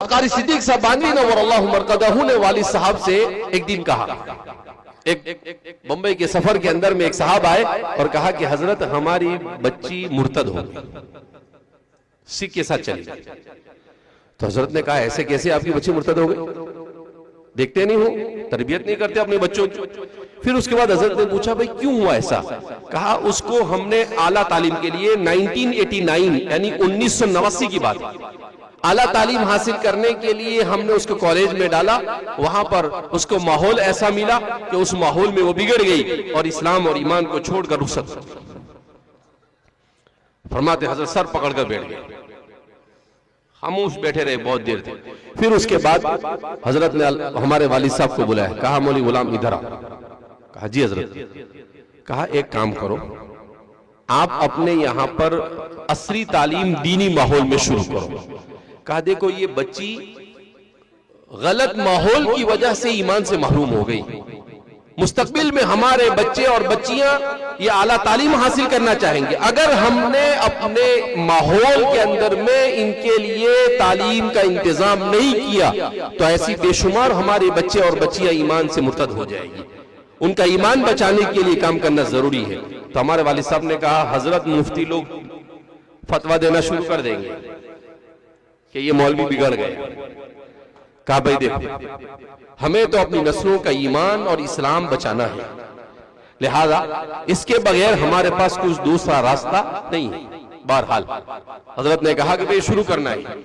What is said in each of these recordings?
कारी सिद्दीक साहब बानवी नव्वरल्लाहु मरकदहू ने वालिद साहब से एक दिन कहा, एक बंबई के सफर के अंदर में एक साहब आए और कहा कि हजरत हमारी बच्ची मुर्तद हो गई, सिख के साथ चली गई। तो हजरत ने कहा ऐसे कैसे आपकी बच्ची मुर्तद हो गई, देखते नहीं हो, तरबियत नहीं करते अपने बच्चों की। फिर उसके बाद हजरत ने पूछा भाई क्यों हुआ ऐसा। कहा उसको हमने आला तालीम के लिए 1989 यानी 1989 की बात, आला तालीम हासिल करने के लिए हमने उसको कॉलेज में डाला। वहां पर उसको माहौल ऐसा मिला कि उस माहौल में वो बिगड़ गई और इस्लाम और ईमान को छोड़कर रुखसत। फरमाते हजरत सर पकड़कर बैठ गए, खामोश बैठे रहे बहुत देर तक। फिर उसके बाद हजरत ने हमारे वालिद साहब को बुलाया, कहा मौलवी गुलाम इधर आओ। कहा जी हजरत। कहा एक काम करो, आप अपने यहां पर असरी तालीम दीनी माहौल में शुरू करो। कहा देखो ये बच्ची गलत माहौल की वजह से ईमान से महरूम हो गई, मुस्तकबिल में हमारे बच्चे और बच्चियां ये आला तालीम हासिल करना चाहेंगे। अगर हमने अपने माहौल के अंदर में इनके लिए तालीम का इंतजाम नहीं किया तो ऐसी बेशुमार हमारे बच्चे और बच्चियां ईमान से मुर्तद हो जाएगी। उनका ईमान बचाने के लिए काम करना जरूरी है। तो हमारे वालिद साहब ने कहा हजरत मुफ्ती लोग फतवा देना शुरू कर देंगे कि ये मौलवी बिगड़ गए। कहा भाई देखो हमें तो अपनी नस्लों का ईमान और इस्लाम बचाना है, लिहाजा इसके बगैर हमारे पास कुछ दूसरा रास्ता नहीं है। बहरहाल हजरत ने कहा कि भाई शुरू करना है।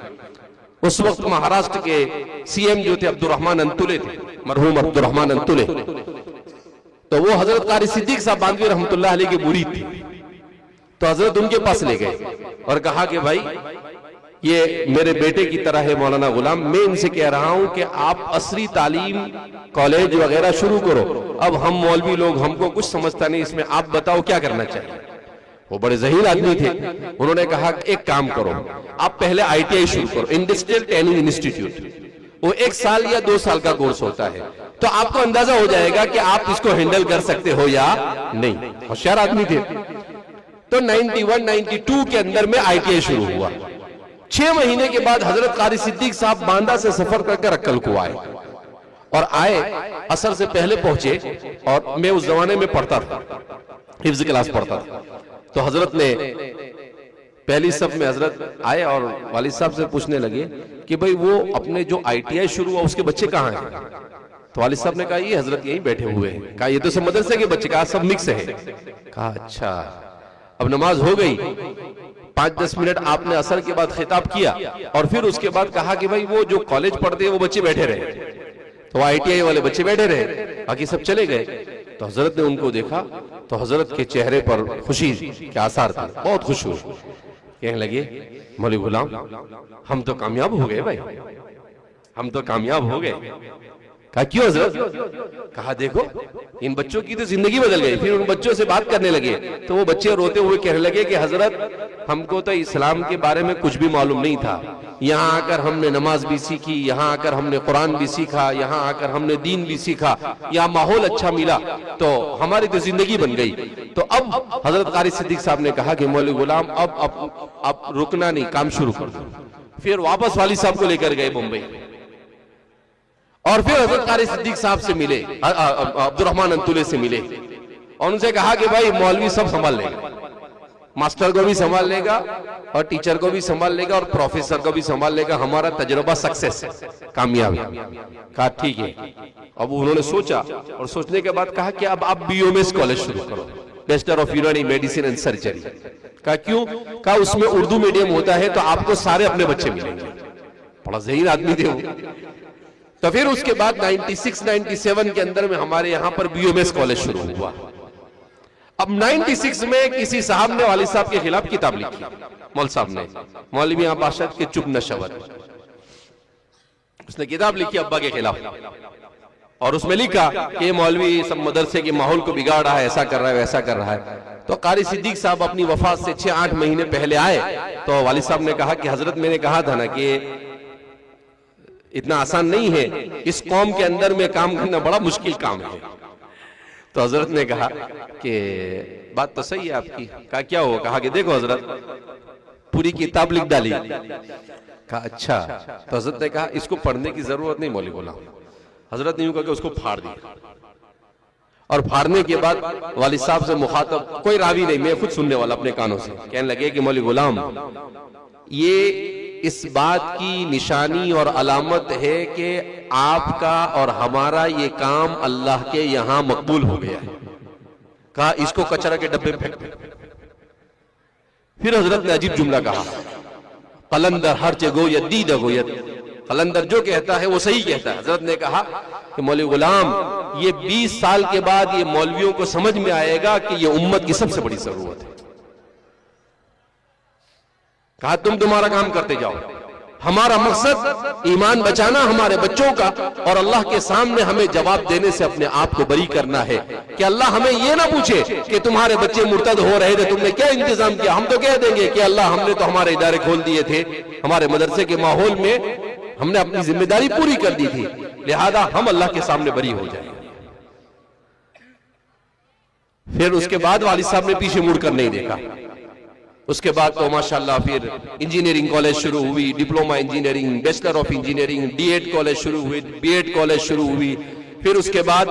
उस वक्त महाराष्ट्र के सीएम जो थे अब्दुर्रहमान अंतुले थे, मरहूम अब्दुर्रहमान अंतुले, तो वो हजरत कारी सिद्दीक साहब बानवी रहमतुल्लाह अलैह के मुरीद थी। तो हजरत उनके पास ले गए और कहा कि भाई ये मेरे बेटे की तरह है मौलाना गुलाम, मैं इनसे कह रहा हूं कि आप असरी तालीम कॉलेज वगैरह शुरू करो। अब हम मौलवी लोग, हमको कुछ समझता नहीं इसमें, आप बताओ क्या करना चाहिए। वो बड़े ज़हीन आदमी थे, उन्होंने कहा एक काम करो, आप पहले ITI शुरू करो, इंडस्ट्रियल ट्रेनिंग इंस्टीट्यूट। वो 1 साल या 2 साल का कोर्स होता है, तो आपको अंदाजा हो जाएगा कि आप इसको हैंडल कर सकते हो या नहीं। होशियार आदमी थे। तो 91-92 के अंदर में ITI शुरू हुआ। 6 महीने के बाद हजरत कारी सिद्दीक साहब बांदा से सफर करके रक्कल को आए और आए, असर से पहले पहुंचे। और मैं उस जमाने में पढ़ता था, हिफ्ज क्लास पढ़ता था। तो हजरत ने पहली सफ में हजरत आए और वालिद साहब से पूछने लगे कि भाई वो अपने जो ITI शुरू हुआ उसके बच्चे कहाँ हैं। तो वालिद साहब ने कहा ये हजरत यहीं बैठे हुए हैं। कहा ये तो सब मदरसे के बच्चे, कहा सब मिक्स है। कहा अच्छा। अब नमाज हो गई, 5-10 मिनट आपने असर के बाद खिताब किया और फिर उसके बाद कहा कि भाई वो जो कॉलेज पढ़ते हैं वो बच्चे बैठे रहे। तो ITI वाले बच्चे बैठे रहे, बाकी सब चले गए। तो हजरत ने उनको देखा तो हजरत के चेहरे पर खुशी के आसार थे, बहुत खुश हुए। कहने लगे मौलवी गुलाम हम तो कामयाब हो गए भाई, हम तो कामयाब हो गए। कहा क्यों हजरत। कहा देखो इन बच्चों की तो जिंदगी बदल गई। फिर उन बच्चों से बात करने लगे तो वो बच्चे रोते हुए कहने लगे कि हजरत हमको तो इस्लाम के बारे में कुछ भी मालूम नहीं था, यहाँ आकर हमने नमाज भी सीखी, यहाँ आकर हमने कुरान भी सीखा, यहाँ आकर हमने दीन भी सीखा, यहाँ माहौल अच्छा मिला तो हमारी तो जिंदगी बन गई। तो अब हजरत कारी सिद्दीक साहब ने कहा कि मौलवी गुलाम अब रुकना नहीं, काम शुरू कर दो। फिर वापस वालिद साहब को लेकर गए मुंबई और फिर हजरत कारी सिद्दीक साहब से मिले, अब्दुर्रहमान अंतुले से मिले और उनसे कहा कि भाई मौलवी सब संभाल लेगा, मास्टर को भी संभाल लेगा और टीचर को भी संभाल लेगा और प्रोफेसर को भी संभाल लेगा, हमारा तजुर्बा सक्सेस है, कामयाबी। कहा ठीक है। अब उन्होंने सोचा और सोचने के बाद कहा कि अब आप BOMS कॉलेज शुरू करो, बैचलर ऑफ यूनानी मेडिसिन एंड सर्जरी। कहा क्यों। कहा उसमें उर्दू मीडियम होता है तो आपको सारे अपने बच्चे मिलेंगे। बड़ा ज़हीन आदमी थे वो। तो फिर उसके बाद 96-97 के अंदर में हमारे यहां पर BOMS कॉलेज शुरू हुआ। अब 96 में किसी साहब ने वालिद साहब के खिलाफ किताब लिखी, मौल साहब ने, मौलवी आबाशत के चुप नशवत। उसने किताब लिखी अब्बा के खिलाफ और उसमें लिखा कि मौलवी सब मदरसे के माहौल को बिगाड़ रहा है, ऐसा कर रहा है, वैसा कर रहा है। तो कारी सिद्दीक साहब अपनी वफात से 6-8 महीने पहले आए तो वालिद साहब ने कहा कि हजरत मैंने कहा था ना कि इतना आसान नहीं है, इस कौम के अंदर में काम करना बड़ा मुश्किल काम है। तो हजरत ने कहा कि बात तो सही है आपकी। कहा क्या हुआ। कहा कि देखो हजरत पूरी किताब लिख डाली, कहा अच्छा। तो हजरत ने कहा इसको पढ़ने की जरूरत नहीं मौलवी गुलाम। हजरत ने यूं कहा कि उसको फाड़ दिया, और फाड़ने के बाद वालिद साहब से मुखातब, कोई रावी नहीं, मैं खुद सुनने वाला अपने कानों से, कहने लगे कि मौलवी गुलाम, ये इस बात की निशानी और अलामत है कि आपका और हमारा ये काम अल्लाह के यहां मकबूल हो गया है। कहा इसको कचरा के डब्बे में फेंक दे। फिर हजरत ने अजीब जुमला कहा, कलंदर हर जगो यदीद गोयत, कलंदर जो कहता है वो सही कहता है। हजरत ने कहा कि मौलवी गुलाम, ये 20 साल के बाद ये मौलवियों को समझ में आएगा कि ये उम्मत की सबसे बड़ी जरूरत है। कहा तुम तुम्हारा काम करते जाओ, हमारा मकसद ईमान बचाना हमारे बच्चों का, और अल्लाह के सामने हमें जवाब देने से अपने आप को बरी करना है कि अल्लाह हमें यह ना पूछे कि तुम्हारे बच्चे मुर्तद हो रहे थे, तुमने क्या इंतजाम किया। हम तो कह देंगे कि अल्लाह हमने तो हमारे इदारे खोल दिए थे, हमारे मदरसे के माहौल में हमने अपनी जिम्मेदारी पूरी कर दी थी, लिहाजा हम अल्लाह के सामने बरी हो जाए। फिर उसके बाद वालिद साहब ने पीछे मुड़कर नहीं देखा। उसके बाद तो माशाल्लाह फिर इंजीनियरिंग कॉलेज शुरू हुई, diploma engineering, bachelor of engineering, DEd college शुरू हुई, बीएड कॉलेज शुरू हुई, फिर उसके बाद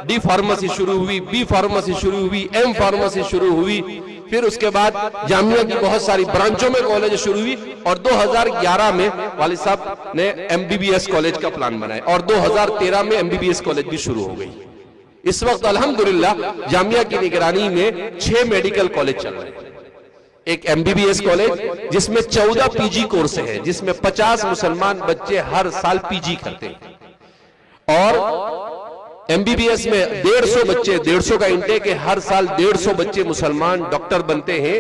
डी फार्मेसी शुरू हुई, बी फार्मेसी शुरू हुई, एम फार्मेसी शुरू हुई, फिर उसके बाद जामिया की बहुत सारी ब्रांचों में कॉलेज शुरू हुई, और 2011 में वालिद साहब ने एमबीबीएस कॉलेज का प्लान बनाया, और 2013 में एमबीबीएस कॉलेज भी शुरू हो गई। इस वक्त अल्हम्दुलिल्लाह जामिया की निगरानी में 6 मेडिकल कॉलेज चल रहे हैं। एक एमबीबीएस कॉलेज जिसमें 14 पीजी कोर्स है, जिसमें 50 मुसलमान बच्चे हर साल पीजी करते हैं, और एमबीबीएस में 150 बच्चे, 150 का इंटेक है, हर साल 150 बच्चे मुसलमान डॉक्टर बनते हैं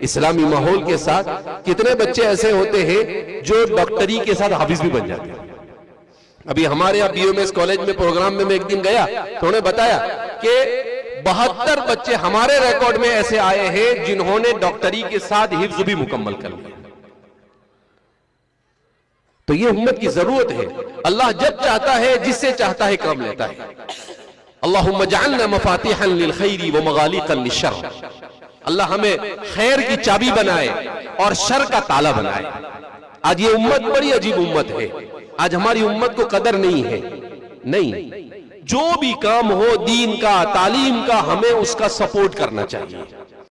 इस्लामी माहौल के साथ। कितने बच्चे ऐसे होते हैं जो डॉक्टरी के साथ हाफिज भी बन जाते हैं। अभी हमारे यहाँ बीओएमएस कॉलेज में प्रोग्राम में मैं एक दिन गया तो उन्होंने बताया कि 72 बच्चे हमारे रिकॉर्ड में ऐसे आए हैं जिन्होंने डॉक्टरी के साथ हिफ्ज भी मुकम्मल कर लिया। तो ये उम्मत की जरूरत है। अल्लाह जब चाहता है जिससे चाहता है काम लेता है। अल्लाहुम्मा जअलना मफातिहन लिल खैरी व मगालिकन लिश्शर। अल्लाह हमें खैर की चाबी बनाए और शर का ताला बनाए। आज ये उम्मत बड़ी अजीब उम्मत है। आज हमारी उम्मत को कदर नहीं है। नहीं, जो भी काम हो दीन का, तालीम का, हमें उसका सपोर्ट करना चाहिए।